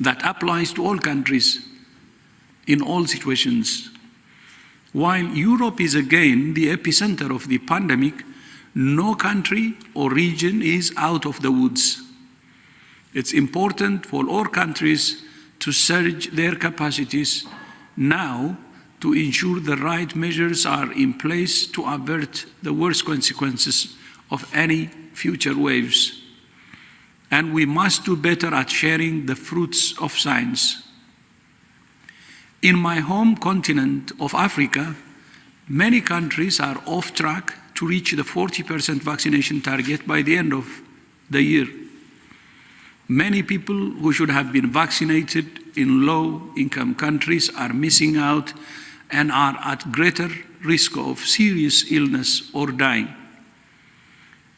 that applies to all countries in all situations. While Europe is again the epicenter of the pandemic, no country or region is out of the woods. It's important for all countries to surge their capacities now to ensure the right measures are in place to avert the worst consequences of any future waves. And we must do better at sharing the fruits of science. In my home continent of Africa, many countries are off track to reach the 40% vaccination target by the end of the year. Many people who should have been vaccinated in low-income countries are missing out and are at greater risk of serious illness or dying.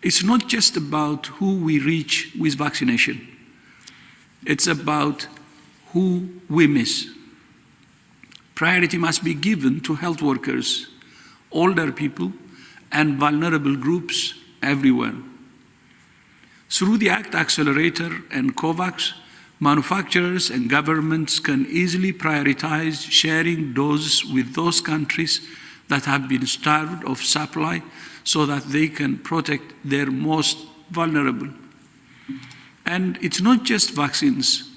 It's not just about who we reach with vaccination. It's about who we miss. Priority must be given to health workers, older people, and vulnerable groups everywhere. Through the ACT Accelerator and COVAX, manufacturers and governments can easily prioritize sharing doses with those countries that have been starved of supply so that they can protect their most vulnerable. And it's not just vaccines.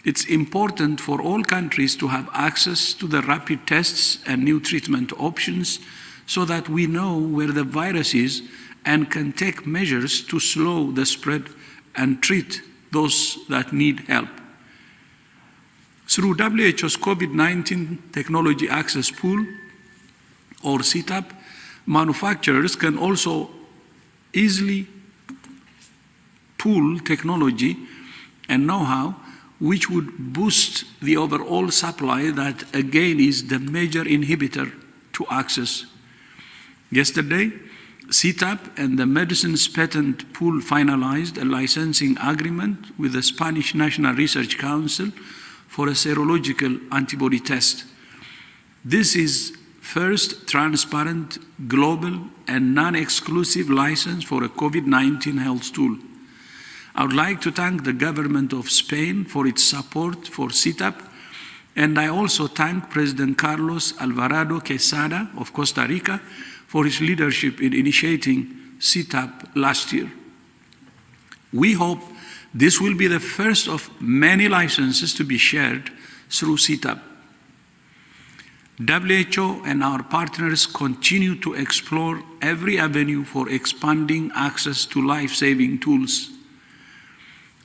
It's important for all countries to have access to the rapid tests and new treatment options so that we know where the virus is and can take measures to slow the spread and treat those that need help. Through WHO's COVID-19 Technology Access Pool, or CTAP, manufacturers can also easily pool technology and know-how which would boost the overall supply that again is the major inhibitor to access. Yesterday, CTAP and the Medicines Patent Pool finalized a licensing agreement with the Spanish National Research Council for a serological antibody test. This is first transparent, global, and non-exclusive license for a COVID-19 health tool. I would like to thank the government of Spain for its support for CTAP, and I also thank President Carlos Alvarado Quesada of Costa Rica for his leadership in initiating CTAP last year. We hope this will be the first of many licenses to be shared through CTAP. WHO and our partners continue to explore every avenue for expanding access to life-saving tools.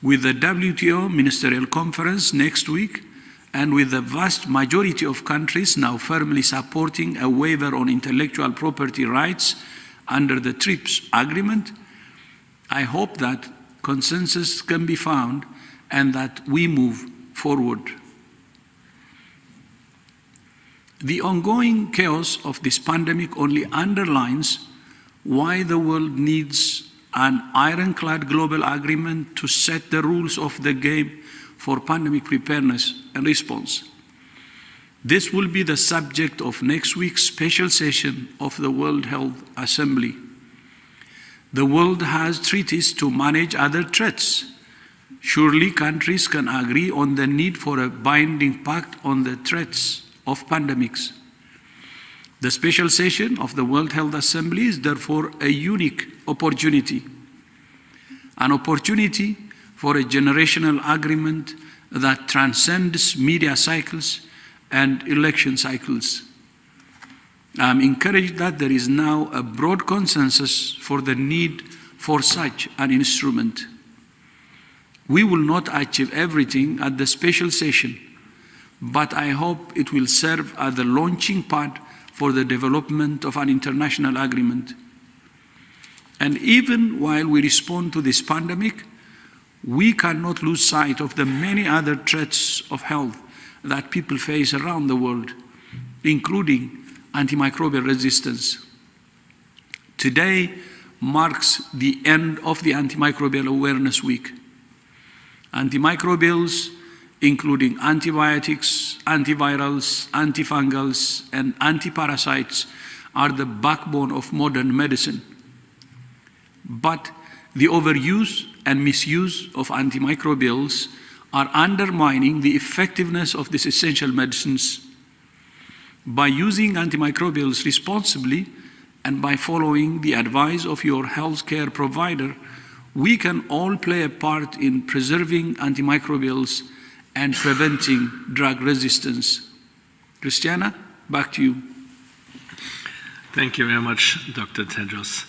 With the WTO Ministerial Conference next week, and with the vast majority of countries now firmly supporting a waiver on intellectual property rights under the TRIPS agreement, I hope that consensus can be found and that we move forward. The ongoing chaos of this pandemic only underlines why the world needs an ironclad global agreement to set the rules of the game for pandemic preparedness and response. This will be the subject of next week's special session of the World Health Assembly. The world has treaties to manage other threats. Surely countries can agree on the need for a binding pact on the threats of pandemics. The special session of the World Health Assembly is therefore a unique opportunity, an opportunity for a generational agreement that transcends media cycles and election cycles. I'm encouraged that there is now a broad consensus for the need for such an instrument. We will not achieve everything at the special session, but I hope it will serve as the launching pad for the development of an international agreement. And even while we respond to this pandemic, we cannot lose sight of the many other threats of health that people face around the world, including antimicrobial resistance. Today marks the end of the Antimicrobial Awareness Week. Antimicrobials, including antibiotics, antivirals, antifungals, and antiparasites, are the backbone of modern medicine. But the overuse and misuse of antimicrobials are undermining the effectiveness of these essential medicines. By using antimicrobials responsibly and by following the advice of your healthcare provider, we can all play a part in preserving antimicrobials and preventing drug resistance. Christiana, back to you. Thank you very much, Dr. Tedros.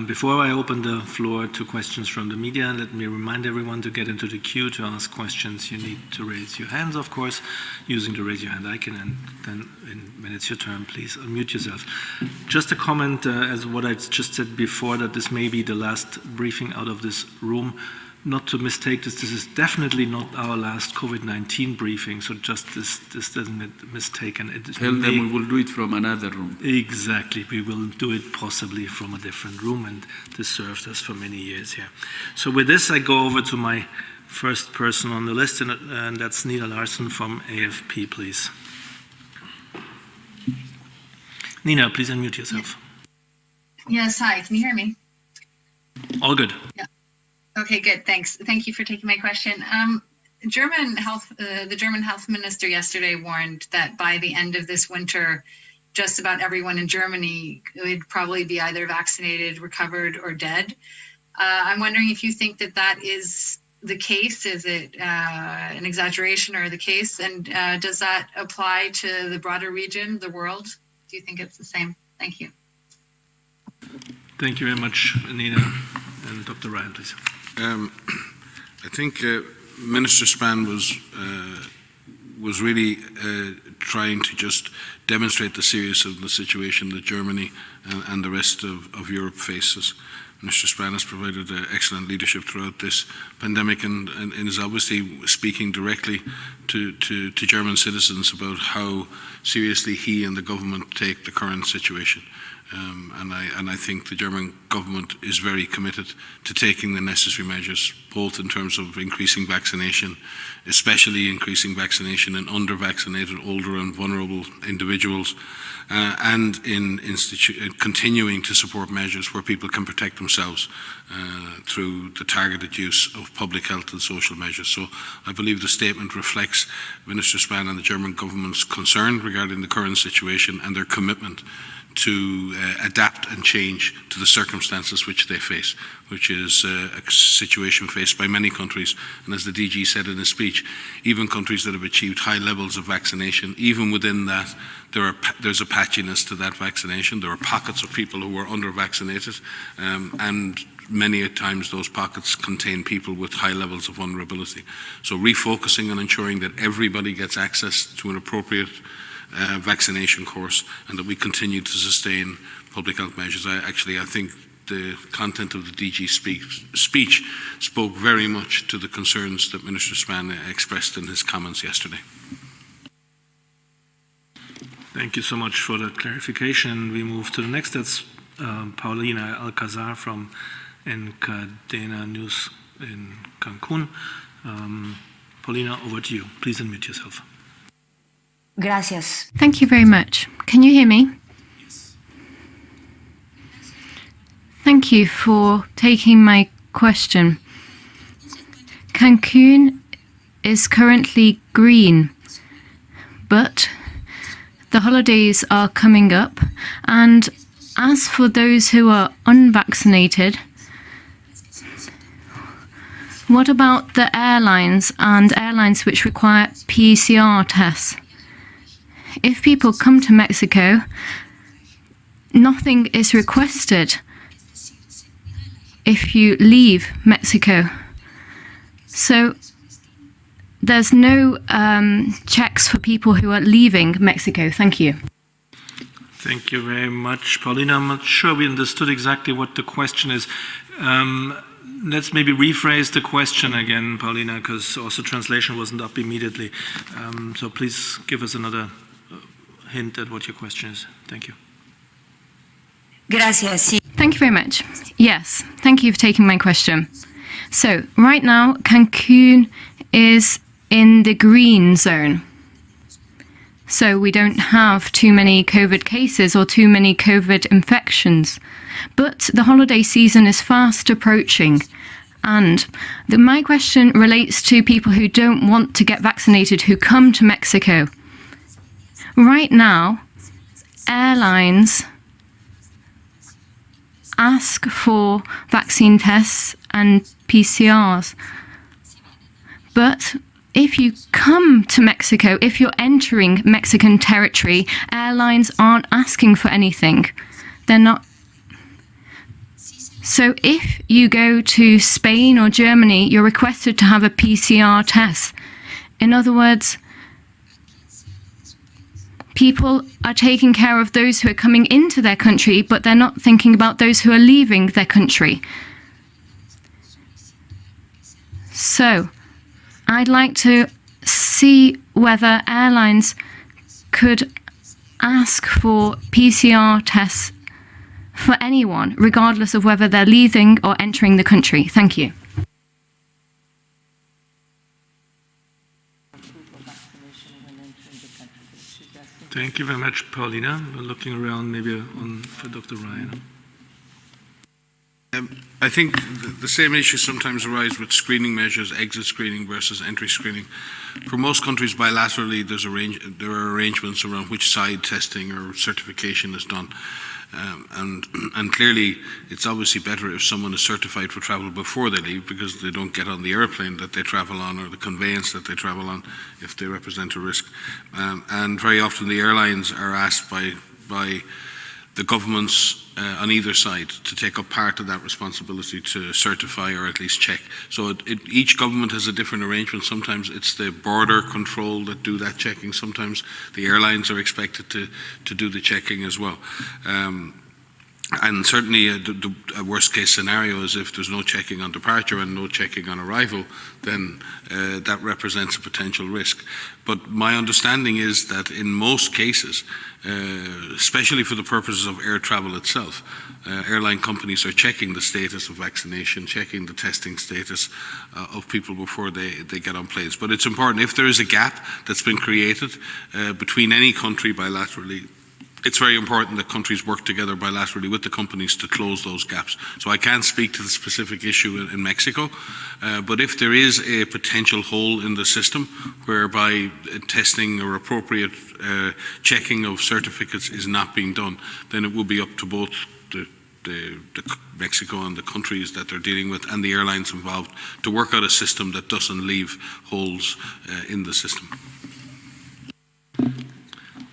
Before I open the floor to questions from the media, let me remind everyone to get into the queue to ask questions. You need to raise your hands, of course, using the raise your hand icon, and then when it's your turn, please unmute yourself. Just a comment as what I just said before, that this may be the last briefing out of this room. Not to mistake this, this is definitely not our last COVID-19 briefing, so just this doesn't get mistaken. Tell them we will do it from another room. Exactly, we will do it possibly from a different room, and this served us for many years here. So with this, I go over to my first person on the list, and that's Nina Larsen from AFP, please. Nina, please unmute yourself. Yes, hi, can you hear me? All good. Yeah. Okay, good. Thanks. Thank you for taking my question. The German health minister yesterday warned that by the end of this winter, just about everyone in Germany would probably be either vaccinated, recovered, or dead. I'm wondering if you think that that is the case. Is it an exaggeration or the case? And does that apply to the broader region, the world? Do you think it's the same? Thank you. Thank you very much, Nina. And Dr. Ryan, please. I think Minister Spahn was really trying to just demonstrate the seriousness of the situation that Germany and the rest of Europe faces. Minister Spahn has provided excellent leadership throughout this pandemic and is obviously speaking directly to German citizens about how seriously he and the government take the current situation. And I think the German government is very committed to taking the necessary measures, both in terms of increasing vaccination, especially increasing vaccination in under-vaccinated, older and vulnerable individuals, and in continuing to support measures where people can protect themselves through the targeted use of public health and social measures. So I believe the statement reflects Minister Spahn and the German government's concern regarding the current situation and their commitment to adapt and change to the circumstances which they face, which is a situation faced by many countries. And as the DG said in his speech, even countries that have achieved high levels of vaccination, even within that, there's a patchiness to that vaccination. There are pockets of people who are under-vaccinated, and many times those pockets contain people with high levels of vulnerability. So refocusing on ensuring that everybody gets access to an appropriate vaccination course, and that we continue to sustain public health measures. I think the content of the DG speech spoke very much to the concerns that Minister Spahn expressed in his comments yesterday. Thank you so much for that clarification. We move to the next. That's Paulina Alcazar from Encadena News in Cancun. Paulina, over to you. Please unmute yourself. Gracias. Thank you very much. Can you hear me? Yes. Thank you for taking my question. Cancun is currently green, but the holidays are coming up, and as for those who are unvaccinated, what about the airlines and airlines which require PCR tests? If people come to Mexico, nothing is requested if you leave Mexico. So there's no checks for people who are leaving Mexico. Thank you. Thank you very much, Paulina. I'm not sure we understood exactly what the question is. Let's maybe rephrase the question again, Paulina, because also translation wasn't up immediately. So please give us another hint at what your question is. Thank you. Gracias. Thank you very much. Yes, thank you for taking my question. So right now, Cancun is in the green zone. So we don't have too many COVID cases or too many COVID infections. But the holiday season is fast approaching, And my question relates to people who don't want to get vaccinated, who come to Mexico. Right now, airlines ask for vaccine tests and PCRs. But if you come to Mexico, if you're entering Mexican territory, airlines aren't asking for anything. They're not. So if you go to Spain or Germany, you're requested to have a PCR test. In other words, people are taking care of those who are coming into their country, but they're not thinking about those who are leaving their country. So I'd like to see whether airlines could ask for PCR tests for anyone, regardless of whether they're leaving or entering the country. Thank you. Thank you very much, Paulina. We're looking around maybe for Dr. Ryan. I think the same issues sometimes arise with screening measures, exit screening versus entry screening. For most countries, bilaterally, there are arrangements around which side testing or certification is done. And clearly, it's obviously better if someone is certified for travel before they leave, because they don't get on the airplane that they travel on or the conveyance that they travel on if they represent a risk. And very often the airlines are asked by the governments on either side to take up part of that responsibility to certify or at least check. So each government has a different arrangement. Sometimes it's the border control that do that checking. Sometimes the airlines are expected to do the checking as well. And certainly a worst case scenario is if there's no checking on departure and no checking on arrival, then that represents a potential risk. But my understanding is that in most cases, especially for the purposes of air travel itself, airline companies are checking the status of vaccination, checking the testing status of people before they get on planes. But it's important, if there is a gap that's been created between any country bilaterally, it's very important that countries work together bilaterally with the companies to close those gaps. So I can't speak to the specific issue in Mexico, but if there is a potential hole in the system whereby testing or appropriate checking of certificates is not being done, then it will be up to both the Mexico and the countries that they're dealing with and the airlines involved to work out a system that doesn't leave holes in the system.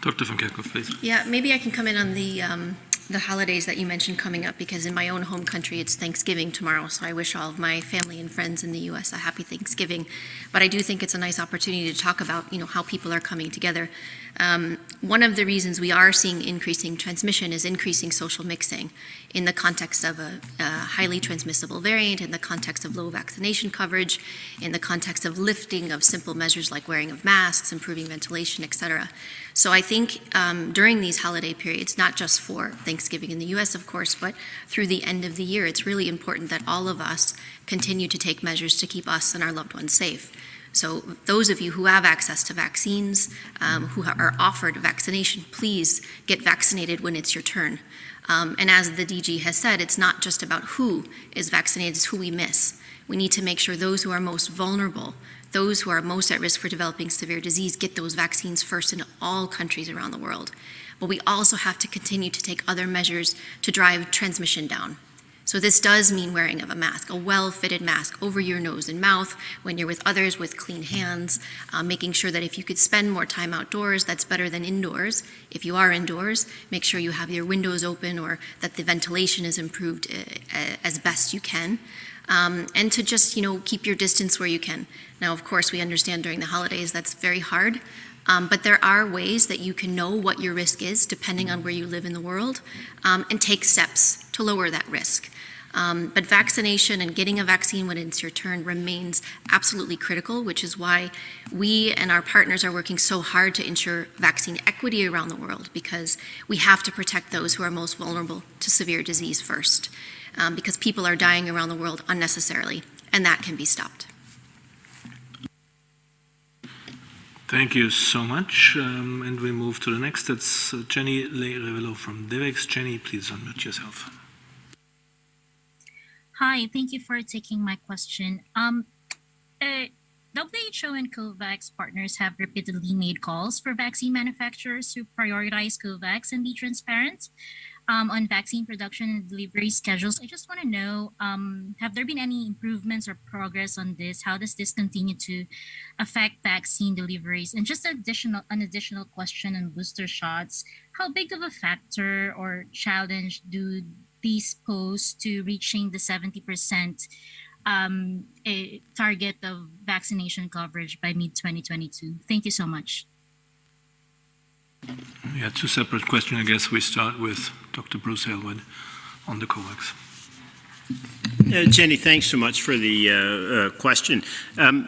Dr. van Kerkhoff, please. Yeah, maybe I can come in on the holidays that you mentioned coming up, because in my own home country it's Thanksgiving tomorrow, so I wish all of my family and friends in the U.S. a happy Thanksgiving. But I do think it's a nice opportunity to talk about, how people are coming together. One of the reasons we are seeing increasing transmission is increasing social mixing in the context of a highly transmissible variant, in the context of low vaccination coverage, in the context of lifting of simple measures like wearing of masks, improving ventilation, etc. So I think during these holiday periods, not just for Thanksgiving in the U.S., of course, but through the end of the year, it's really important that all of us continue to take measures to keep us and our loved ones safe. So those of you who have access to vaccines, who are offered vaccination, please get vaccinated when it's your turn. And as the DG has said, it's not just about who is vaccinated, it's who we miss. We need to make sure those who are most vulnerable, those who are most at risk for developing severe disease, get those vaccines first in all countries around the world. But we also have to continue to take other measures to drive transmission down. So this does mean wearing of a mask, a well-fitted mask over your nose and mouth when you're with others with clean hands, making sure that if you could spend more time outdoors, that's better than indoors. If you are indoors, make sure you have your windows open or that the ventilation is improved as best you can. And to just, keep your distance where you can. Now, of course, we understand during the holidays that's very hard, but there are ways that you can know what your risk is depending on where you live in the world and take steps to lower that risk. But vaccination and getting a vaccine when it's your turn remains absolutely critical, which is why we and our partners are working so hard to ensure vaccine equity around the world, because we have to protect those who are most vulnerable to severe disease first, because people are dying around the world unnecessarily, and that can be stopped. Thank you so much. And we move to the next. That's Jenny Le Revelo from DEVEX. Jenny, please unmute yourself. Hi, thank you for taking my question. WHO and COVAX partners have repeatedly made calls for vaccine manufacturers to prioritize COVAX and be transparent on vaccine production and delivery schedules. I just want to know, have there been any improvements or progress on this? How does this continue to affect vaccine deliveries? And just an additional question on booster shots. How big of a factor or challenge do these pose to reaching the 70% target of vaccination coverage by mid-2022? Thank you so much. Yeah, two separate questions. I guess we start with Dr. Bruce Aylward on the COVAX. Jenny, thanks so much for the question.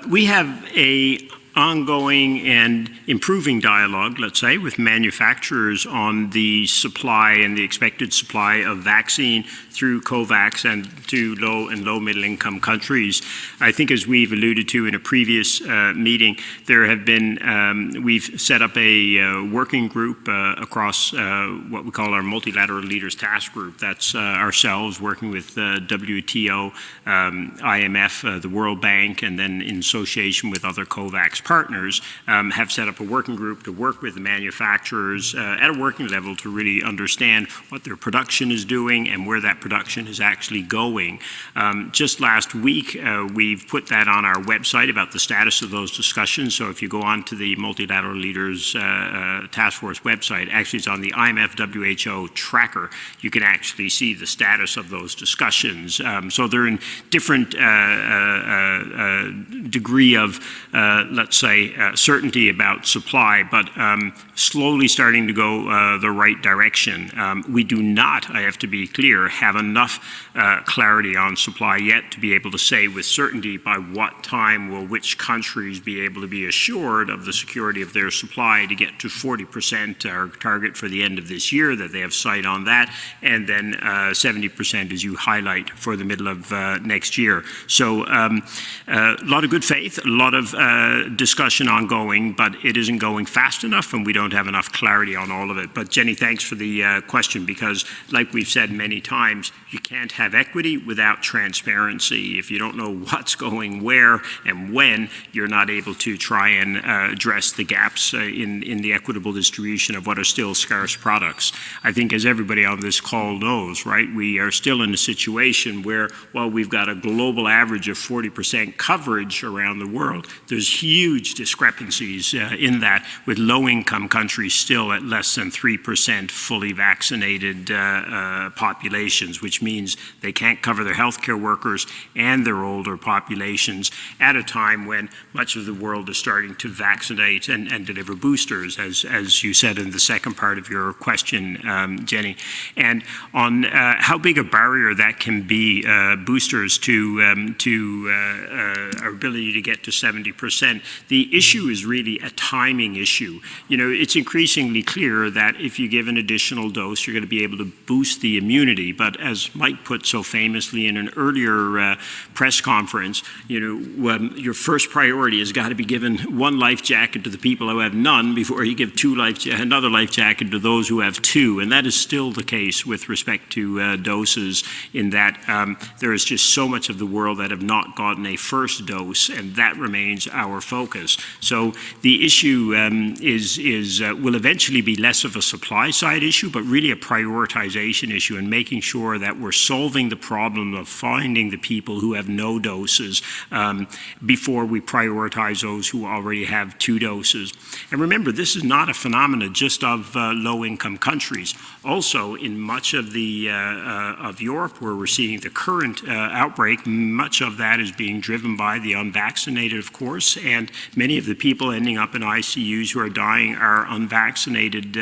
We have a ongoing and improving dialogue, let's say, with manufacturers on the supply and the expected supply of vaccine through COVAX and to low and low-middle income countries. I think as we've alluded to in a previous meeting, there have been, we've set up a working group across what we call our Multilateral Leaders Task Group. That's ourselves working with WTO, IMF, the World Bank, and then in association with other COVAX partners, have set up a working group to work with the manufacturers at a working level to really understand what their production is doing and where that production is actually going. Just last week, we've put that on our website about the status of those discussions. So if you go on to the Multilateral Leaders Task Force website, actually it's on the IMF WHO tracker, you can actually see the status of those discussions. So they're in different degree of, let's say, certainty about supply, but slowly starting to go the right direction. We do not, I have to be clear, have enough clarity on supply yet to be able to say with certainty by what time will which countries be able to be assured of the security of their supply to get to 40%, our target for the end of this year, that they have sight on that, and then 70%, as you highlight, for the middle of next year. So a lot of good faith, a lot of discussion ongoing, but it isn't going fast enough and we don't have enough clarity on all of it. But Jenny, thanks for the question, because like we've said many times, you can't have equity without transparency. If you don't know what's going where and when, you're not able to try and address the gaps in the equitable distribution of what are still scarce products. I think as everybody on this call knows, right, we are still in a situation where while we've got a global average of 40% coverage around the world, there's huge discrepancies in that, with low-income countries still at less than 3% fully vaccinated populations, which means they can't cover their healthcare workers and their older populations at a time when much of the world is starting to vaccinate and deliver boosters, as you said in the second part of your question, Jenny. And on how big a barrier that can be, boosters to our ability to get to 70%, the issue is really a timing issue. You know, it's increasingly clear that if you give an additional dose, you're going to be able to boost the immunity. But as Mike put so famously in an earlier press conference, you know, your first priority has got to be given one life jacket to the people who have none before you give another life jacket to those who have two. And that is still the case with respect to doses, in that there is just so much of the world that have not gotten a first dose, and that remains our focus. So the issue will eventually be less of a supply side issue, but really a prioritization issue, and making sure that we're solving the problem of finding the people who have no doses before we prioritize those who already have 2 doses. And remember, this is not a phenomenon just of low-income countries. Also, in much of the of Europe, where we're seeing the current outbreak, much of that is being driven by the unvaccinated, of course, and many of the people ending up in ICUs who are dying are unvaccinated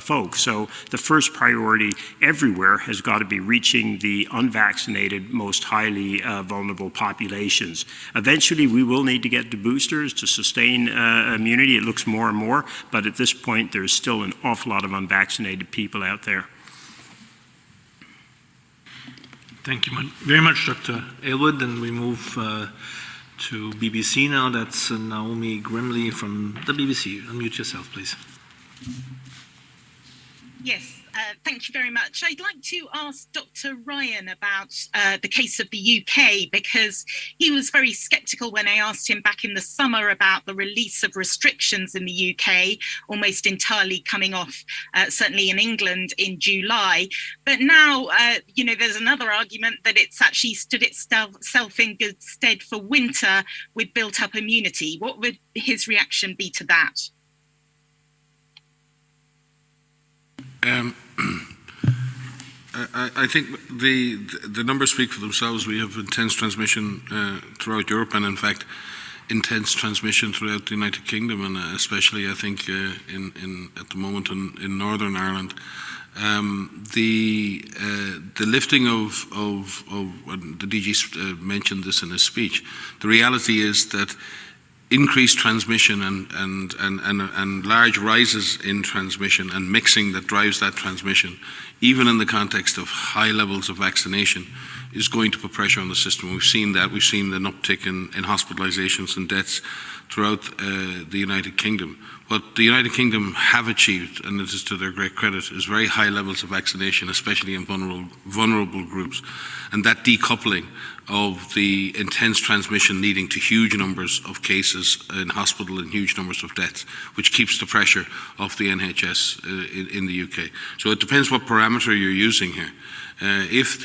folks. So the first priority everywhere has got to be reaching the unvaccinated, most highly vulnerable populations. Eventually, we will need to get to boosters to sustain immunity. It looks more and more, but at this point, there's still an awful lot of unvaccinated people out there. Thank you very much, Dr. Aylward. And we move to BBC now. That's Naomi Grimley from the BBC. Unmute yourself, please. Yes, Thank you very much. I'd like to ask Dr. Ryan about the case of the UK, because he was very sceptical when I asked him back in the summer about the release of restrictions in the UK, almost entirely coming off, certainly in England in July. But now, there's another argument that it's actually stood itself in good stead for winter with built-up immunity. What would his reaction be to that? I think the numbers speak for themselves. We have intense transmission throughout Europe, and in fact, intense transmission throughout the United Kingdom, and especially, I think, at the moment in Northern Ireland. The lifting of the DG mentioned this in his speech. The reality is that increased transmission and large rises in transmission and mixing that drives that transmission, even in the context of high levels of vaccination, is going to put pressure on the system. We've seen that. We've seen an uptick in hospitalizations and deaths throughout the United Kingdom. What the United Kingdom have achieved, and it is to their great credit, is very high levels of vaccination, especially in vulnerable groups. And that decoupling of the intense transmission leading to huge numbers of cases in hospital and huge numbers of deaths, which keeps the pressure off the NHS in the UK. So it depends what parameter you're using here. If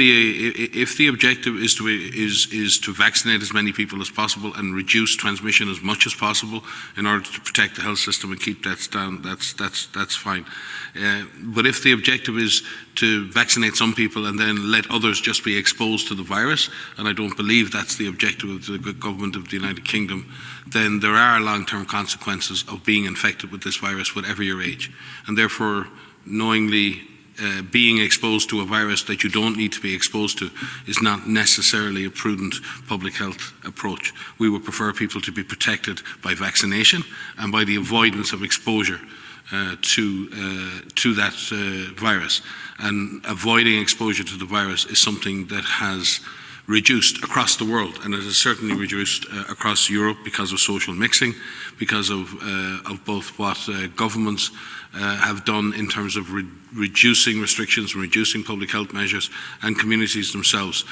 the objective is to vaccinate as many people as possible and reduce transmission as much as possible in order to protect the health system and keep deaths down, that's fine. But if the objective is to vaccinate some people and then let others just be exposed to the virus, and I don't believe that's the objective of the government of the United Kingdom, then there are long-term consequences of being infected with this virus, whatever your age, and therefore knowingly being exposed to a virus that you don't need to be exposed to is not necessarily a prudent public health approach. We would prefer people to be protected by vaccination and by the avoidance of exposure to that virus. And avoiding exposure to the virus is something that has reduced across the world, and it has certainly reduced across Europe because of social mixing, because of both what governments have done in terms of reducing restrictions, reducing public health measures, and communities themselves,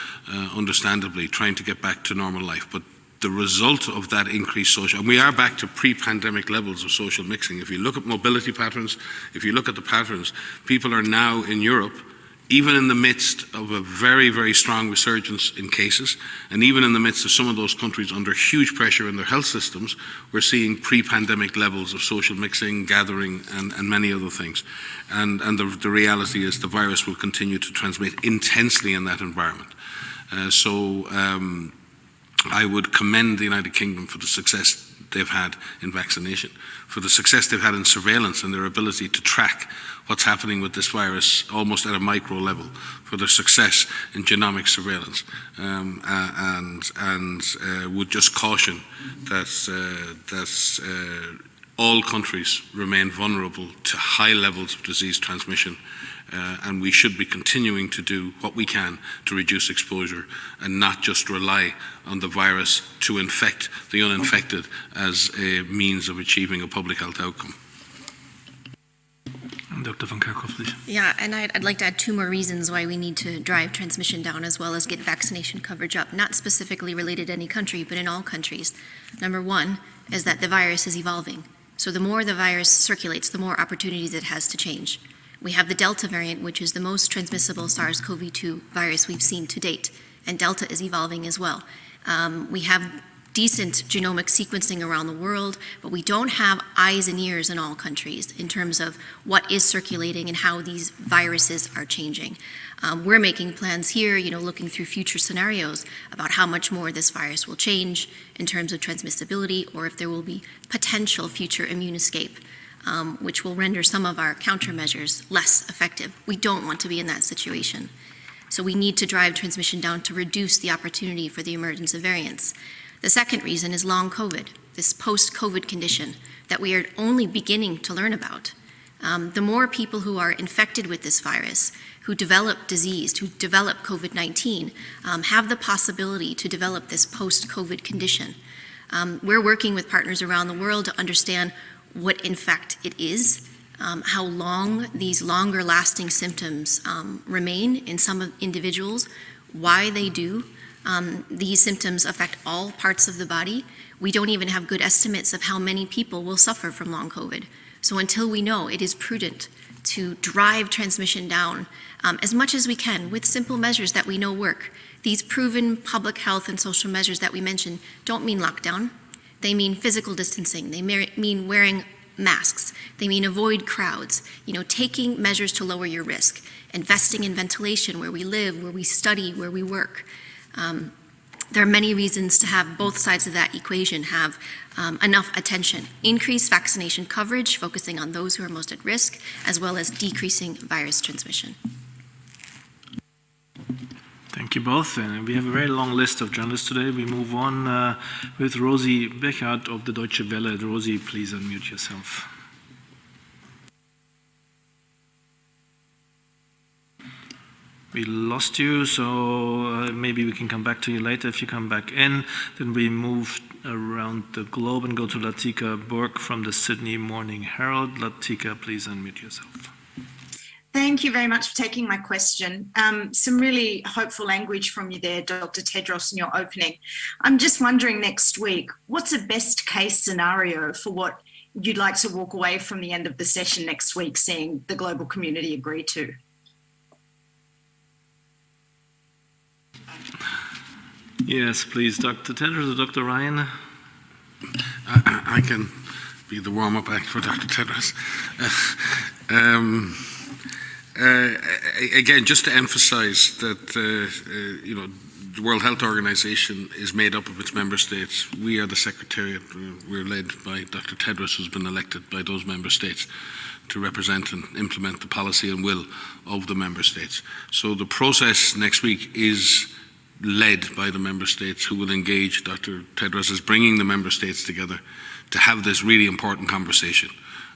understandably, trying to get back to normal life. But the result of that increased social, and we are back to pre-pandemic levels of social mixing. If you look at mobility patterns, if you look at the patterns, people are now in Europe, even in the midst of a very, very strong resurgence in cases, and even in the midst of some of those countries under huge pressure in their health systems, we're seeing pre-pandemic levels of social mixing, gathering, and many other things. And the reality is the virus will continue to transmit intensely in that environment. I would commend the United Kingdom for the success they've had in vaccination, for the success they've had in surveillance and their ability to track what's happening with this virus almost at a micro level, for their success in genomic surveillance, and would just caution that all countries remain vulnerable to high levels of disease transmission, and we should be continuing to do what we can to reduce exposure and not just rely on the virus to infect the uninfected as a means of achieving a public health outcome. Dr. van Kerkhoff, please. Yeah, and I'd like to add two more reasons why we need to drive transmission down as well as get vaccination coverage up, not specifically related to any country, but in all countries. Number one is that the virus is evolving. So the more the virus circulates, the more opportunities it has to change. We have the Delta variant, which is the most transmissible SARS-CoV-2 virus we've seen to date, and Delta is evolving as well. We have decent genomic sequencing around the world, but we don't have eyes and ears in all countries in terms of what is circulating and how these viruses are changing. We're making plans here, looking through future scenarios about how much more this virus will change in terms of transmissibility, or if there will be potential future immune escape, which will render some of our countermeasures less effective. We don't want to be in that situation. So we need to drive transmission down to reduce the opportunity for the emergence of variants. The second reason is long COVID, this post-COVID condition that we are only beginning to learn about. The more people who are infected with this virus, who develop disease, who develop COVID-19, have the possibility to develop this post-COVID condition. We're working with partners around the world to understand what in fact it is, how long these longer lasting symptoms remain in some individuals, why they do. These symptoms affect all parts of the body. We don't even have good estimates of how many people will suffer from long COVID. So until we know, it is prudent to drive transmission down as much as we can with simple measures that we know work. These proven public health and social measures that we mentioned don't mean lockdown. They mean physical distancing. They mean wearing masks. They mean avoid crowds. Taking measures to lower your risk. Investing in ventilation where we live, where we study, where we work. There are many reasons to have both sides of that equation have enough attention. Increase vaccination coverage, focusing on those who are most at risk, as well as decreasing virus transmission. Thank you both. We have a very long list of journalists today. We move on with Rosi Bechert of the Deutsche Welle. Rosi, please unmute yourself. We lost you, so maybe we can come back to you later if you come back in. Then we move around the globe and go to Latika Burke from the Sydney Morning Herald. Latika, please unmute yourself. Thank you very much for taking my question. Some really hopeful language from you there, Dr. Tedros, in your opening. I'm just wondering next week, what's a best case scenario for what you'd like to walk away from the end of the session next week, seeing the global community agree to? Yes, please, Dr. Tedros or Dr. Ryan? I can be the warm-up act for Dr. Tedros. Again, just to emphasize that the World Health Organization is made up of its member states. We are the Secretariat. We're led by Dr. Tedros, who's been elected by those member states to represent and implement the policy and will of the member states. So the process next week is led by the member states, who will engage. Dr. Tedros is bringing the member states together to have this really important conversation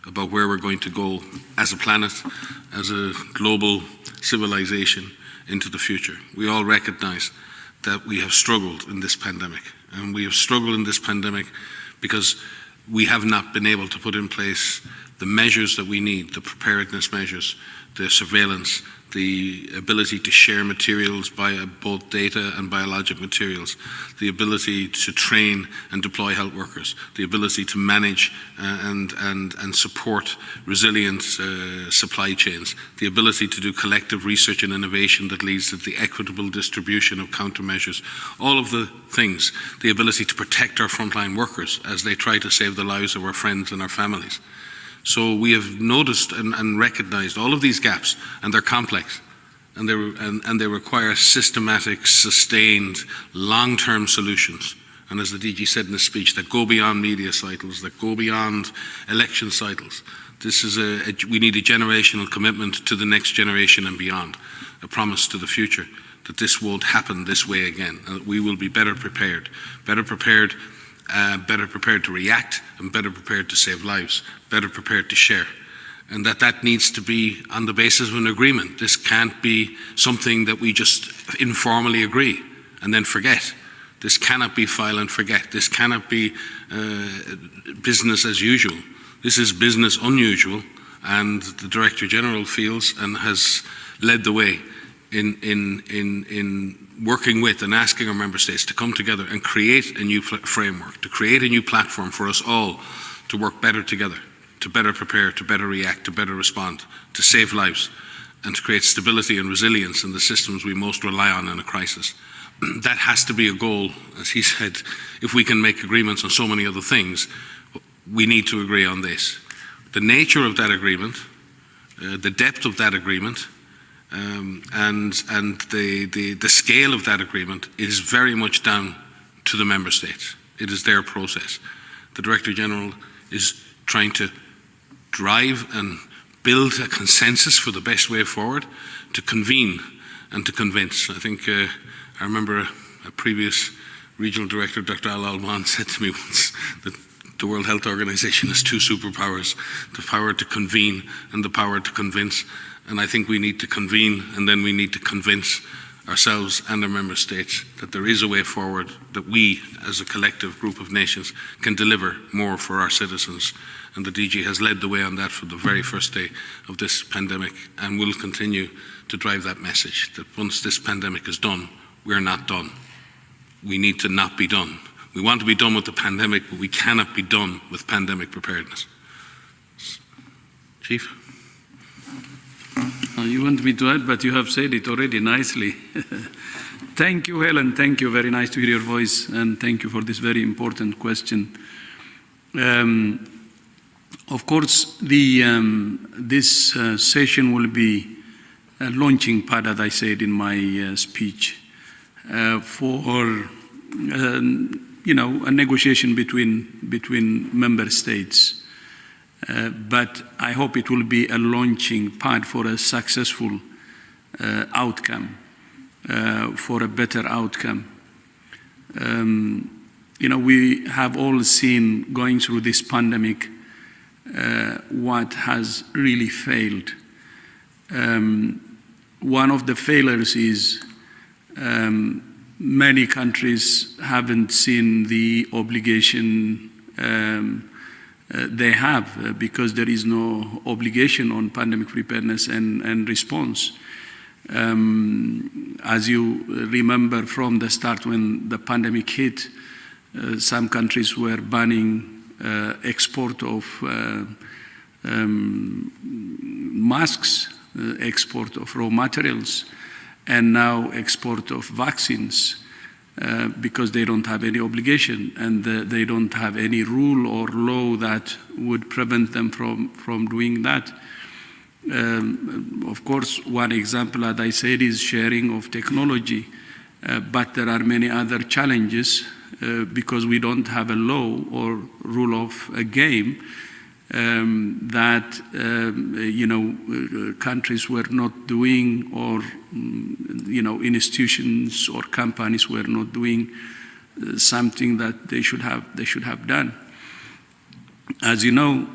about where we're going to go as a planet, as a global civilization into the future. We all recognize that we have struggled in this pandemic, and we have struggled in this pandemic because we have not been able to put in place the measures that we need, the preparedness measures, the surveillance, the ability to share materials, both data and biologic materials, the ability to train and deploy health workers, the ability to manage and support resilient supply chains, the ability to do collective research and innovation that leads to the equitable distribution of countermeasures, all of the things, the ability to protect our frontline workers as they try to save the lives of our friends and our families. So we have noticed and recognized all of these gaps, and they're complex, and they require systematic, sustained, long-term solutions. And as the DG said in his speech, that go beyond media cycles, that go beyond election cycles. This is we need a generational commitment to the next generation and beyond, a promise to the future that this won't happen this way again, and that we will be better prepared to react, and better prepared to save lives, better prepared to share. And that needs to be on the basis of an agreement. This can't be something that we just informally agree and then forget. This cannot be file and forget. This cannot be business as usual. This is business unusual, and the Director General feels and has led the way in working with and asking our member states to come together and create a new framework, to create a new platform for us all to work better together, to better prepare, to better react, to better respond, to save lives, and to create stability and resilience in the systems we most rely on in a crisis. That has to be a goal. As he said, if we can make agreements on so many other things, we need to agree on this. The nature of that agreement, the depth of that agreement, and the scale of that agreement is very much down to the member states. It is their process. The Director General is trying to drive and build a consensus for the best way forward, to convene and to convince. I think I remember a previous regional director, Dr. Al Alwan, said to me once that the World Health Organization has two superpowers, the power to convene and the power to convince. And I think we need to convene, and then we need to convince, ourselves and our member states, that there is a way forward, that we, as a collective group of nations, can deliver more for our citizens. And the DG has led the way on that from the very first day of this pandemic, and will continue to drive that message, that once this pandemic is done, we're not done. We need to not be done. We want to be done with the pandemic, but we cannot be done with pandemic preparedness. Chief? You want me to add, but you have said it already nicely. Thank you, Helen. Thank you. Very nice to hear your voice, and thank you for this very important question. Of course, this session will be a launching pad, as I said in my speech, for a negotiation between member states. But I hope it will be a launching pad for a successful outcome, for a better outcome. We have all seen, going through this pandemic, what has really failed. One of the failures is many countries haven't seen the obligation they have, because there is no obligation on pandemic preparedness and response. As you remember from the start, when the pandemic hit, some countries were banning export of masks, export of raw materials, and now export of vaccines, because they don't have any obligation, and they don't have any rule or law that would prevent them from doing that. Of course, one example, as I said, is sharing of technology, but there are many other challenges because we don't have a law or rule of a game that countries were not doing, or institutions or companies were not doing something that they should have done. As you know,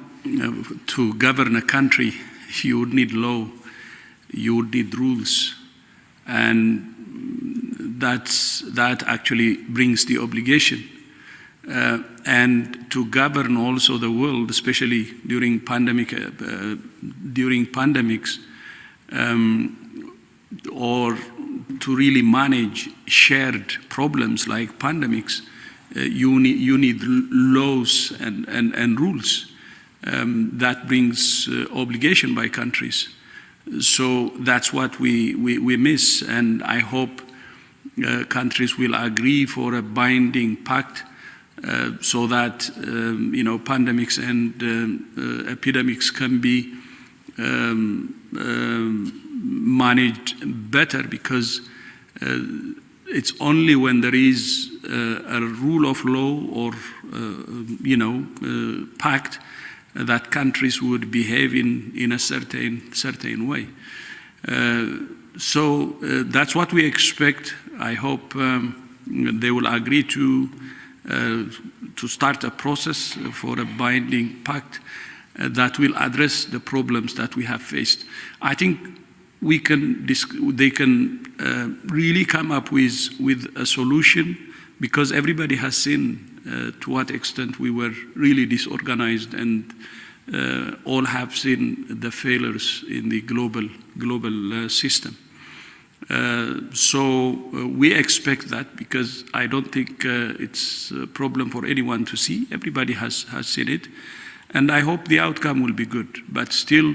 to govern a country, you would need law, you would need rules, and that actually brings the obligation. And to govern also the world, especially during pandemics, or to really manage shared problems like pandemics, you need laws and rules. That brings obligation by countries. So that's what we miss, and I hope countries will agree for a binding pact, so that pandemics and epidemics can be managed better, because it's only when there is a rule of law or pact that countries would behave in a certain way. So that's what we expect. I hope they will agree to start a process for a binding pact that will address the problems that we have faced. I think they can really come up with a solution, because everybody has seen to what extent we were really disorganized, and all have seen the failures in the global system. So we expect that, because I don't think it's a problem for anyone to see. Everybody has seen it, and I hope the outcome will be good. But still,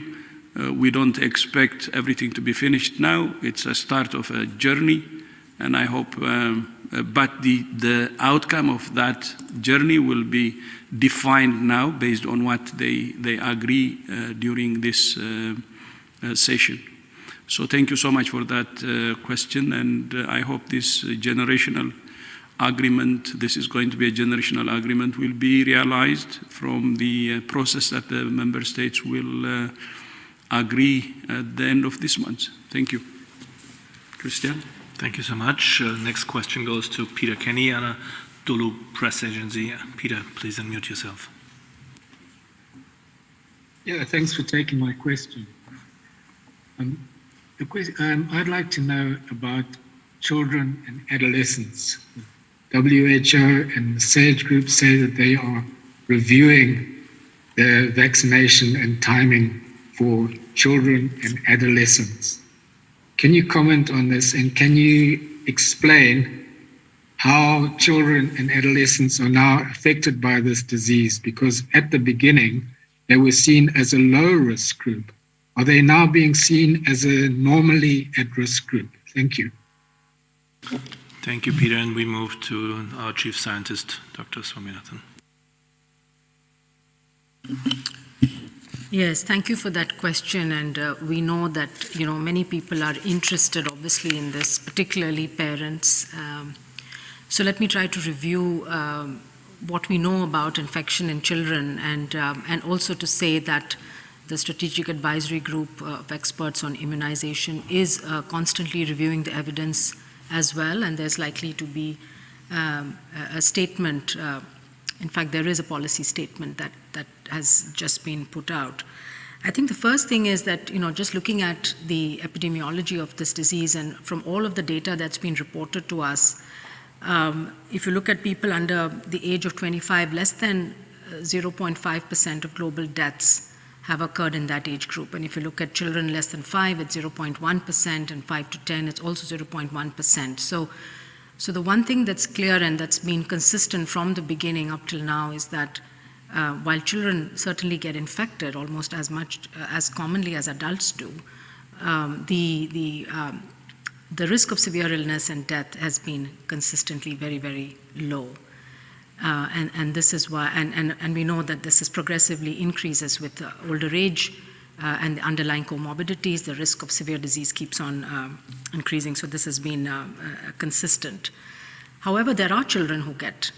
we don't expect everything to be finished now. It's a start of a journey, and I hope, but the outcome of that journey will be defined now based on what they agree during this session. So thank you so much for that question, and I hope this generational agreement, this is going to be a generational agreement, will be realized from the process that the member states will agree at the end of this month. Thank you. Christian? Thank you so much. Next question goes to Peter Kenny, Anadolu Press Agency. Peter, please unmute yourself. Yeah, thanks for taking my question. I'd like to know about children and adolescents. WHO and the SAGE group say that they are reviewing the vaccination and timing for children and adolescents. Can you comment on this, and can you explain how children and adolescents are now affected by this disease? Because at the beginning, they were seen as a low-risk group. Are they now being seen as a normally at-risk group? Thank you. Thank you, Peter. And we move to our Chief Scientist, Dr. Swaminathan. Yes, thank you for that question. And we know that many people are interested, obviously, in this, particularly parents. So let me try to review what we know about infection in children, and also to say that the Strategic Advisory Group of experts on immunization is constantly reviewing the evidence as well, and there's likely to be a statement. In fact, there is a policy statement that has just been put out. I think the first thing is that, just looking at the epidemiology of this disease, and from all of the data that's been reported to us, if you look at people under the age of 25, less than 0.5% of global deaths have occurred in that age group. And if you look at children less than 5, it's 0.1%, and 5 to 10, it's also 0.1%. So the one thing that's clear and that's been consistent from the beginning up till now is that while children certainly get infected almost as much as commonly as adults do, the risk of severe illness and death has been consistently very, very low. And this is why, and we know that this is progressively increases with older age and the underlying comorbidities. The risk of severe disease keeps on increasing, so this has been consistent. However, there are children who get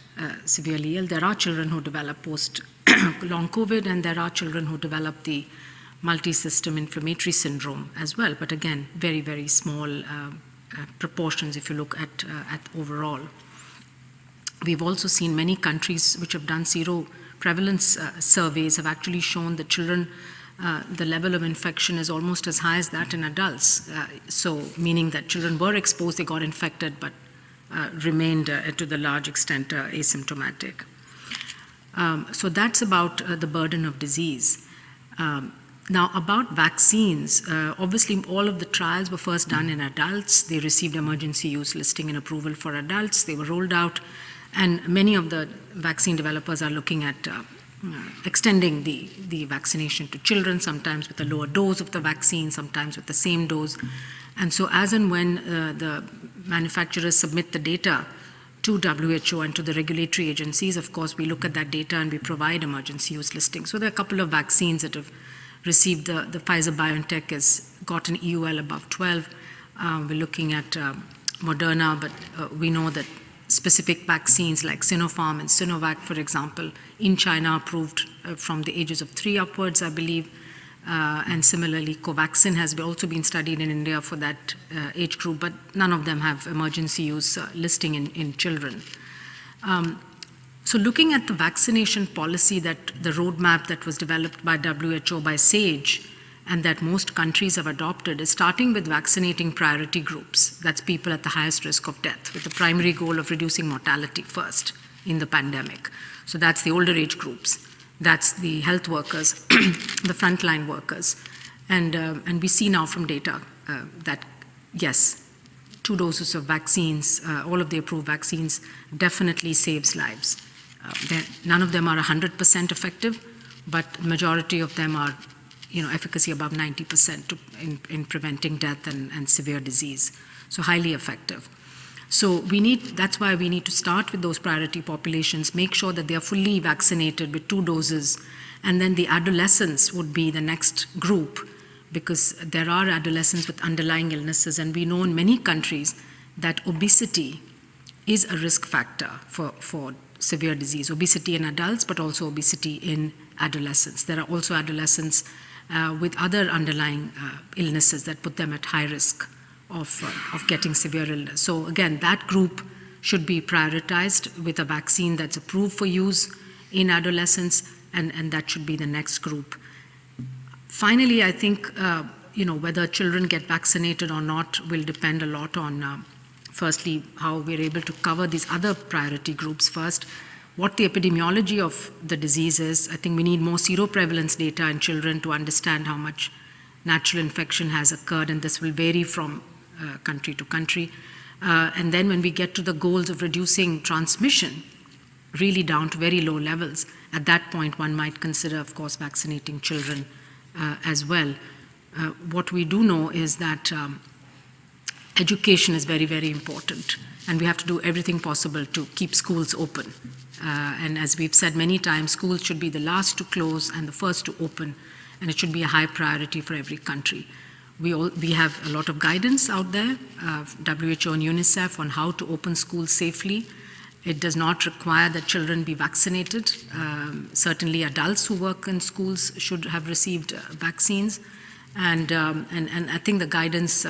severely ill. There are children who develop post-long COVID, and there are children who develop the multi-system inflammatory syndrome as well. But again, very, very small proportions if you look at overall. We've also seen many countries which have done zero prevalence surveys have actually shown that children, the level of infection is almost as high as that in adults. So meaning that children were exposed, they got infected, but remained to the large extent asymptomatic. So that's about the burden of disease. Now about vaccines, obviously all of the trials were first done in adults. They received emergency use listing and approval for adults. They were rolled out, and many of the vaccine developers are looking at extending the vaccination to children, sometimes with a lower dose of the vaccine, sometimes with the same dose. And so as and when the manufacturers submit the data to WHO and to the regulatory agencies, of course, we look at that data and we provide emergency use listing. So there are a couple of vaccines that have received, the Pfizer-BioNTech has got an EUL above 12. We're looking at Moderna, but we know that specific vaccines like Sinopharm and Sinovac, for example, in China approved from the ages of 3 upwards, I believe. And similarly, Covaxin has also been studied in India for that age group, but none of them have emergency use listing in children. So looking at the vaccination policy, that the roadmap that was developed by WHO, by SAGE, and that most countries have adopted, is starting with vaccinating priority groups. That's people at the highest risk of death, with the primary goal of reducing mortality first in the pandemic. So that's the older age groups. That's the health workers, the frontline workers. And we see now from data that, yes, 2 doses of vaccines, all of the approved vaccines, definitely saves lives. None of them are 100% effective, but majority of them are, efficacy above 90% in preventing death and severe disease. So highly effective. So that's why we need to start with those priority populations, make sure that they are fully vaccinated with 2 doses, and then the adolescents would be the next group, because there are adolescents with underlying illnesses, and we know in many countries that obesity is a risk factor for severe disease, obesity in adults, but also obesity in adolescents. There are also adolescents with other underlying illnesses that put them at high risk of getting severe illness. So again, that group should be prioritized with a vaccine that's approved for use in adolescents, and that should be the next group. Finally, I think whether children get vaccinated or not will depend a lot on firstly, how we're able to cover these other priority groups first, what the epidemiology of the disease is. I think we need more seroprevalence data in children to understand how much natural infection has occurred, and this will vary from country to country. And then when we get to the goals of reducing transmission, really down to very low levels, at that point one might consider, of course, vaccinating children as well. What we do know is that education is very, very important, and we have to do everything possible to keep schools open. And as we've said many times, schools should be the last to close and the first to open, and it should be a high priority for every country. We have a lot of guidance out there, WHO and UNICEF, on how to open schools safely. It does not require that children be vaccinated. Certainly adults who work in schools should have received vaccines. And I think the guidance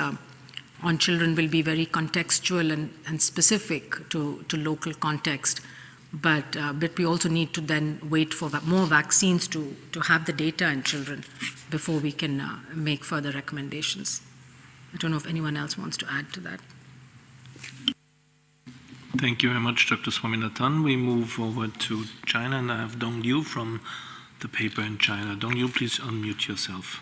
on children will be very contextual and specific to local context. But we also need to then wait for more vaccines to have the data in children before we can make further recommendations. I don't know if anyone else wants to add to that. Thank you very much, Dr. Swaminathan. We move over to China, and I have Dong Liu from the paper in China. Dong Liu, please unmute yourself.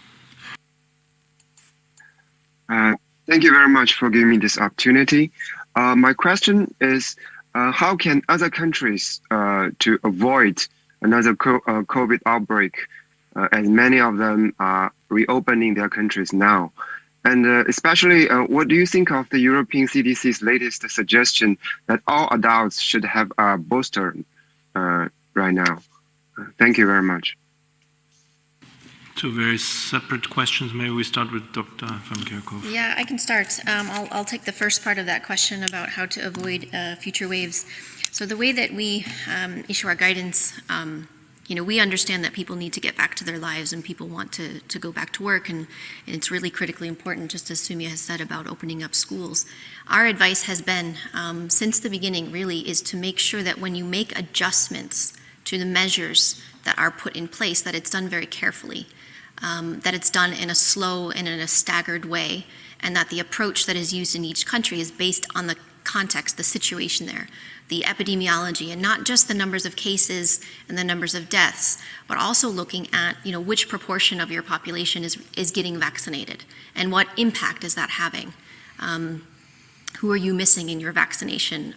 Thank you very much for giving me this opportunity. My question is, how can other countries to avoid another COVID outbreak, as many of them are reopening their countries now? And especially, what do you think of the European CDC's latest suggestion that all adults should have a booster right now? Thank you very much. Two very separate questions. Maybe we start with Dr. van Kerkhoff. Yeah, I can start. I'll take the first part of that question about how to avoid future waves. So the way that we issue our guidance, we understand that people need to get back to their lives and people want to go back to work, and it's really critically important, just as Sumya has said, about opening up schools. Our advice has been, since the beginning really, is to make sure that when you make adjustments to the measures that are put in place, that it's done very carefully. That it's done in a slow and in a staggered way, and that the approach that is used in each country is based on the context, the situation there, the epidemiology, and not just the numbers of cases and the numbers of deaths, but also looking at which proportion of your population is getting vaccinated and what impact is that having. Who are you missing in your vaccination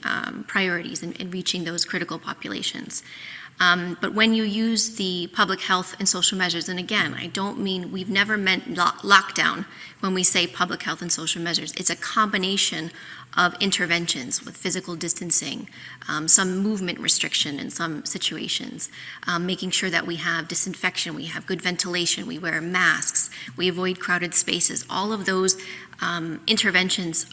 priorities in reaching those critical populations? But when you use the public health and social measures, and again, I don't mean, we've never meant lockdown when we say public health and social measures. It's a combination of interventions with physical distancing, some movement restriction in some situations, making sure that we have disinfection, we have good ventilation, we wear masks, we avoid crowded spaces. All of those interventions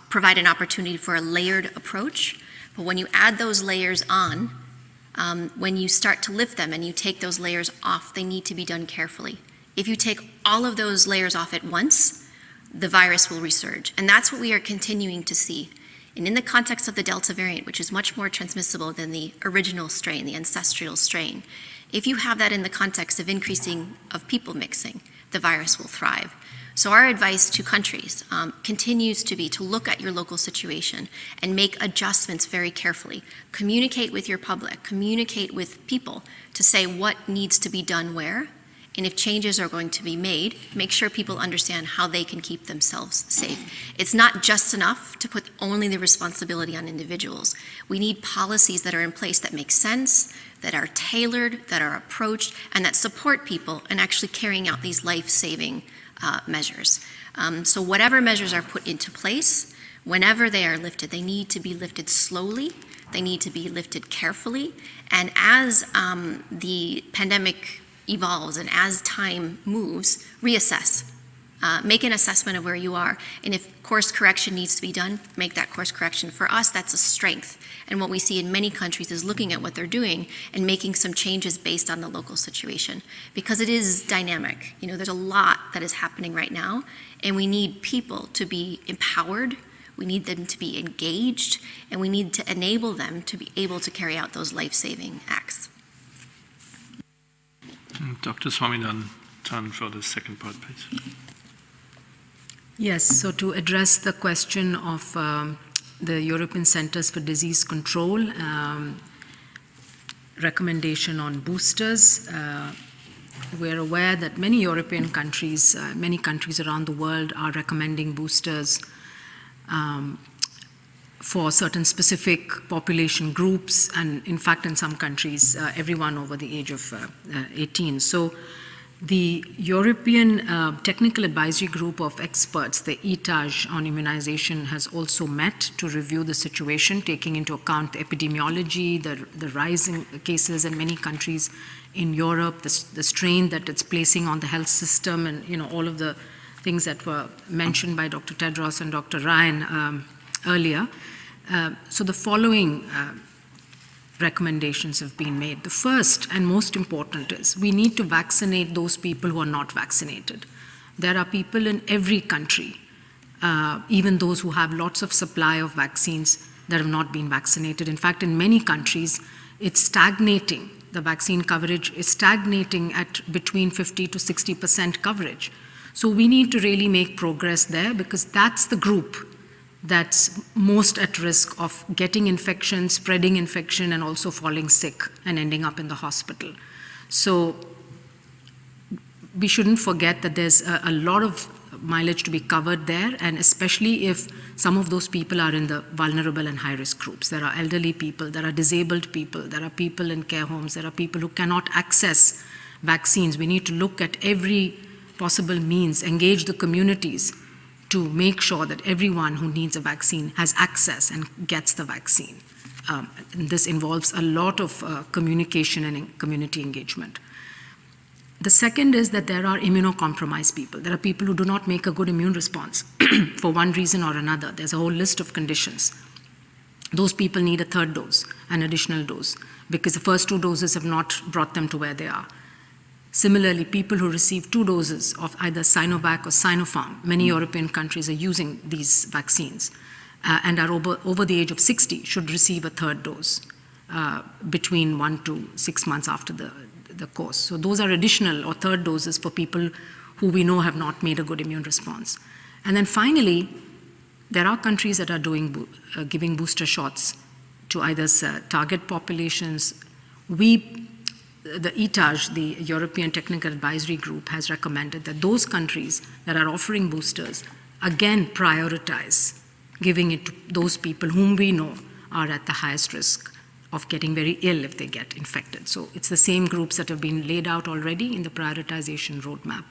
provide an opportunity for a layered approach. But when you add those layers on, when you start to lift them and you take those layers off, they need to be done carefully. If you take all of those layers off at once, the virus will resurge. And that's what we are continuing to see. And in the context of the Delta variant, which is much more transmissible than the original strain, the ancestral strain, if you have that in the context of increasing of people mixing, the virus will thrive. So our advice to countries continues to be to look at your local situation and make adjustments very carefully. Communicate with your public, communicate with people to say what needs to be done where, and if changes are going to be made, make sure people understand how they can keep themselves safe. It's not just enough to put only the responsibility on individuals. We need policies that are in place that make sense, that are tailored, that are approached, and that support people in actually carrying out these life-saving measures. So whatever measures are put into place, whenever they are lifted, they need to be lifted slowly, they need to be lifted carefully, and as the pandemic evolves and as time moves, reassess. Make an assessment of where you are, and if course correction needs to be done, make that course correction. For us, that's a strength, and what we see in many countries is looking at what they're doing and making some changes based on the local situation, because it is dynamic. There's a lot that is happening right now, and we need people to be empowered, we need them to be engaged, and we need to enable them to be able to carry out those life-saving acts. Dr. Swaminathan for the second part, please. Yes, so to address the question of the European Centers for Disease Control recommendation on boosters. We're aware that many European countries, many countries around the world are recommending boosters for certain specific population groups, and in fact in some countries everyone over the age of 18. So the European Technical Advisory Group of Experts, the ETAJ on immunization, has also met to review the situation, taking into account the epidemiology, the rising cases in many countries in Europe, the strain that it's placing on the health system, and all of the things that were mentioned by Dr. Tedros and Dr. Ryan earlier. So the following recommendations have been made. The first and most important is we need to vaccinate those people who are not vaccinated. There are people in every country, even those who have lots of supply of vaccines, that have not been vaccinated. In fact, in many countries, it's stagnating. The vaccine coverage is stagnating at between 50 to 60% coverage. So we need to really make progress there, because that's the group that's most at risk of getting infection, spreading infection, and also falling sick and ending up in the hospital. So we shouldn't forget that there's a lot of mileage to be covered there, and especially if some of those people are in the vulnerable and high-risk groups. There are elderly people, there are disabled people, there are people in care homes, there are people who cannot access vaccines. We need to look at every possible means, engage the communities to make sure that everyone who needs a vaccine has access and gets the vaccine. And this involves a lot of communication and community engagement. The second is that there are immunocompromised people. There are people who do not make a good immune response for one reason or another. There's a whole list of conditions. Those people need a third dose, an additional dose, because the first 2 doses have not brought them to where they are. Similarly, people who receive 2 doses of either Sinovac or Sinopharm, many European countries are using these vaccines, and are over the age of 60 should receive a third dose between 1 to 6 months after the course. So those are additional or third doses for people who we know have not made a good immune response. And then finally, there are countries that are giving booster shots to either target populations. The ETAJ, the European Technical Advisory Group, has recommended that those countries that are offering boosters, again, prioritize giving it to those people whom we know are at the highest risk of getting very ill if they get infected. So it's the same groups that have been laid out already in the prioritization roadmap.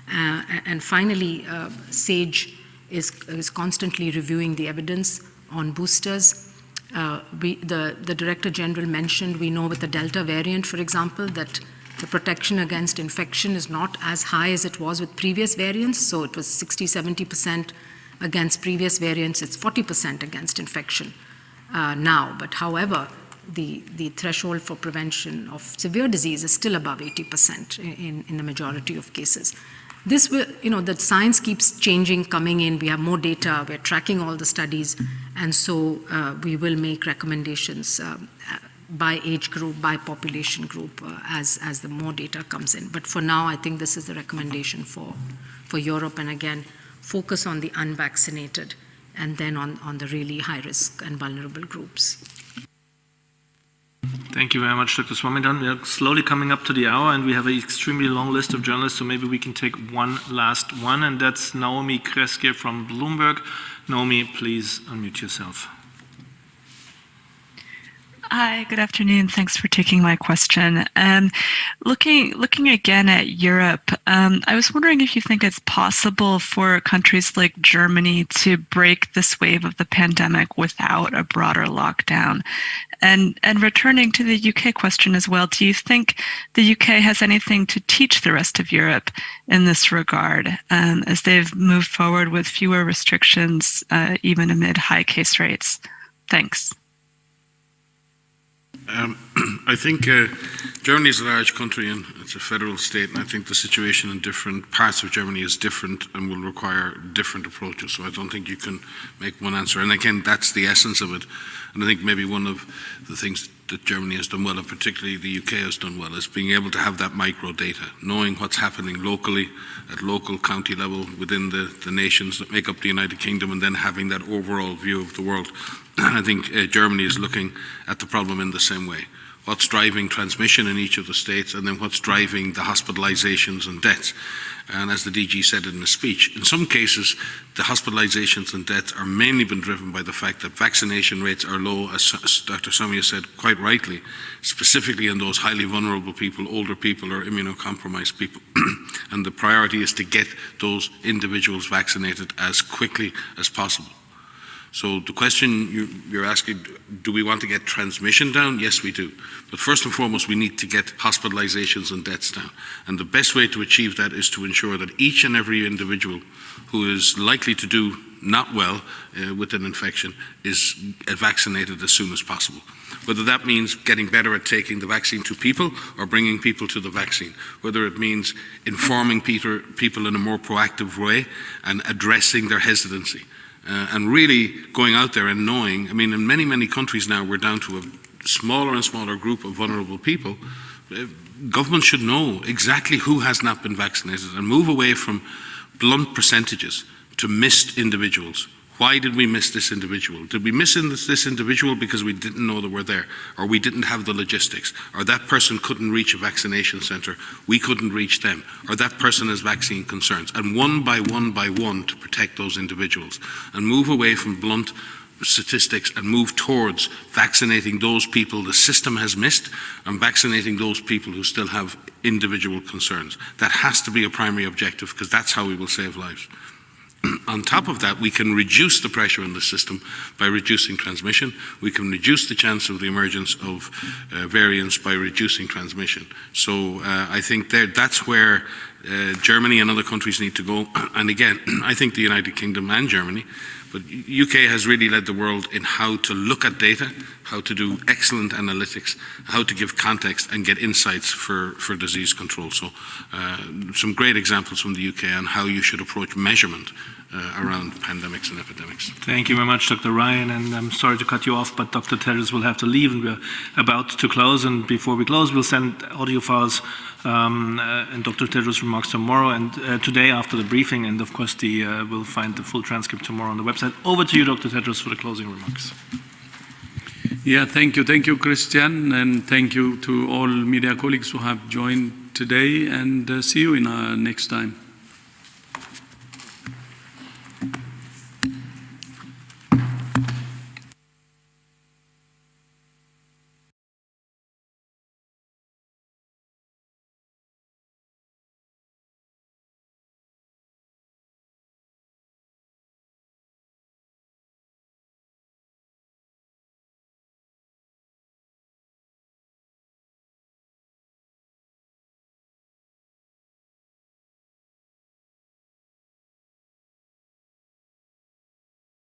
And finally, SAGE is constantly reviewing the evidence on boosters. The Director General mentioned, we know with the Delta variant, for example, that the protection against infection is not as high as it was with previous variants. So it was 60-70% against previous variants. It's 40% against infection now. But however, the threshold for prevention of severe disease is still above 80% in the majority of cases. This will, the science keeps changing, coming in. We have more data. We're tracking all the studies. And so we will make recommendations by age group, by population group, as the more data comes in. But for now, I think this is the recommendation for Europe. And again, focus on the unvaccinated and then on the really high risk and vulnerable groups. Thank you very much, Dr. Swaminathan. We are slowly coming up to the hour, and we have an extremely long list of journalists, so maybe we can take one last one, and that's Naomi Kreske from Bloomberg. Naomi, please unmute yourself. Hi, good afternoon. Thanks for taking my question. Looking again at Europe, I was wondering if you think it's possible for countries like Germany to break this wave of the pandemic without a broader lockdown. And returning to the UK question as well, do you think the UK has anything to teach the rest of Europe in this regard, as they've moved forward with fewer restrictions, even amid high case rates? Thanks. I think Germany is a large country and it's a federal state, and I think the situation in different parts of Germany is different and will require different approaches. So I don't think you can make one answer. And again, that's the essence of it. And I think maybe one of the things that Germany has done well, and particularly the UK has done well, is being able to have that micro data, knowing what's happening locally, at local county level, within the nations that make up the United Kingdom, and then having that overall view of the world. And I think Germany is looking at the problem in the same way. What's driving transmission in each of the states, and then what's driving the hospitalizations and deaths. And as the DG said in his speech, in some cases, the hospitalizations and deaths are mainly been driven by the fact that vaccination rates are low, as Dr. Samia said quite rightly, specifically in those highly vulnerable people, older people or immunocompromised people. And the priority is to get those individuals vaccinated as quickly as possible. So the question you're asking, do we want to get transmission down? Yes, we do. But first and foremost, we need to get hospitalizations and deaths down. And the best way to achieve that is to ensure that each and every individual who is likely to do not well with an infection is vaccinated as soon as possible. Whether that means getting better at taking the vaccine to people or bringing people to the vaccine, whether it means informing people in a more proactive way and addressing their hesitancy. And really going out there and knowing, I mean, in many, many countries now, we're down to a smaller and smaller group of vulnerable people. Government should know exactly who has not been vaccinated and move away from blunt percentages to missed individuals. Why did we miss this individual? Did we miss this individual because we didn't know they were there, or we didn't have the logistics, or that person couldn't reach a vaccination center, we couldn't reach them, or that person has vaccine concerns, and one by one to protect those individuals, and move away from blunt statistics and move towards vaccinating those people the system has missed and vaccinating those people who still have individual concerns. That has to be a primary objective, because that's how we will save lives. On top of that, we can reduce the pressure on the system by reducing transmission. We can reduce the chance of the emergence of variants by reducing transmission. So I think that's where Germany and other countries need to go. And again, I think the United Kingdom and Germany, but UK has really led the world in how to look at data, how to do excellent analytics, how to give context and get insights for disease control. So some great examples from the UK on how you should approach measurement around pandemics and epidemics. Thank you very much, Dr. Ryan, and I'm sorry to cut you off, but Dr. Tedros will have to leave, and we're about to close. And before we close, we'll send audio files and Dr. Tedros' remarks tomorrow and today after the briefing, and of course we'll find the full transcript tomorrow on the website. Over to you, Dr. Tedros, for the closing remarks. Yeah, thank you, Christian, and thank you to all media colleagues who have joined today, and see you in next time.